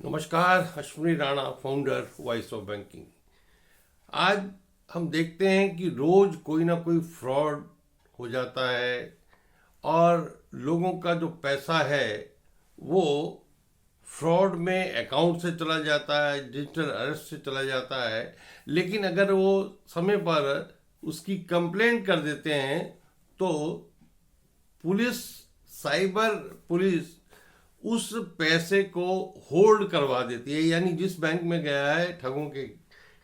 नमस्कार, Ashwini Rana, founder voice of banking. आज हम देखते हैं कि रोज कोई ना कोई फ्रॉड हो जाता है और लोगों का जो पैसा है वो फ्रॉड में अकाउंट से चला जाता है, डिजिटल अरेस्ट से चला जाता है। लेकिन अगर वो समय पर उसकी कंप्लेंट कर देते हैं तो पुलिस, साइबर पुलिस उस पैसे को होल्ड करवा देती है। यानी जिस बैंक में गया है, ठगों के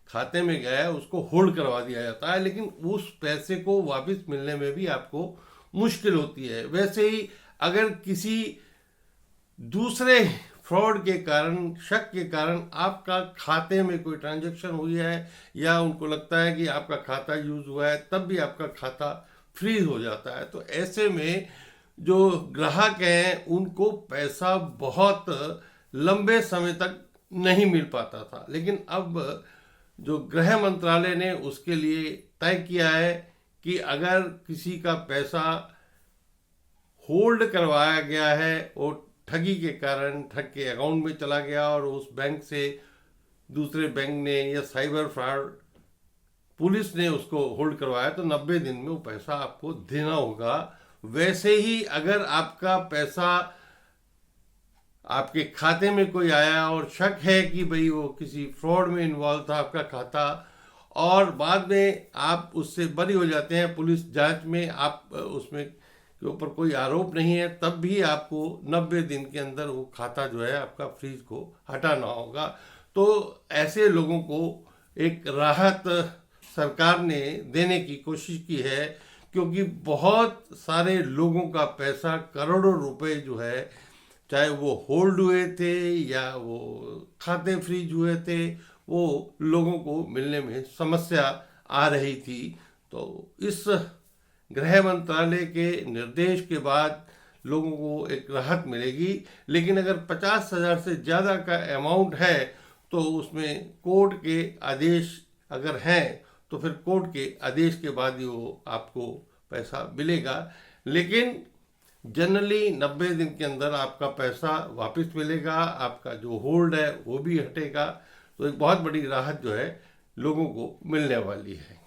खाते में गया है, उसको होल्ड करवा दिया जाता है। लेकिन उस पैसे को वापस मिलने में भी आपको मुश्किल होती है। वैसे ही अगर किसी दूसरे फ्रॉड के कारण, शक के कारण आपका खाते में कोई ट्रांजैक्शन हुई है या उनको लगता है कि आपका खाता यूज हुआ है, तब भी आपका खाता फ्रीज हो जाता है। तो ऐसे में जो ग्राहक हैं उनको पैसा बहुत लंबे समय तक नहीं मिल पाता था। लेकिन अब जो गृह मंत्रालय ने उसके लिए तय किया है कि अगर किसी का पैसा होल्ड करवाया गया है, वो ठगी के कारण ठग के अकाउंट में चला गया और उस बैंक से दूसरे बैंक ने या साइबर फ्रॉड पुलिस ने उसको होल्ड करवाया, तो 90 दिन में वो पैसा आपको देना होगा। वैसे ही अगर आपका पैसा आपके खाते में कोई आया और शक है कि भाई वो किसी फ्रॉड में इन्वॉल्व था आपका खाता, और बाद में आप उससे बरी हो जाते हैं, पुलिस जांच में आप उसमें के ऊपर कोई आरोप नहीं है, तब भी आपको 90 दिन के अंदर वो खाता जो है आपका फ्रीज को हटाना होगा। तो ऐसे लोगों को एक राहत सरकार ने देने की कोशिश की है, क्योंकि बहुत सारे लोगों का पैसा, करोड़ों रुपए जो है, चाहे वो होल्ड हुए थे या वो खाते फ्रीज हुए थे, वो लोगों को मिलने में समस्या आ रही थी। तो इस गृह मंत्रालय के निर्देश के बाद लोगों को एक राहत मिलेगी। लेकिन अगर 50,000 से ज़्यादा का अमाउंट है तो उसमें कोर्ट के आदेश अगर हैं तो फिर कोर्ट के आदेश के बाद ही वो आपको पैसा मिलेगा। लेकिन जनरली 90 दिन के अंदर आपका पैसा वापस मिलेगा, आपका जो होल्ड है वो भी हटेगा। तो एक बहुत बड़ी राहत जो है लोगों को मिलने वाली है।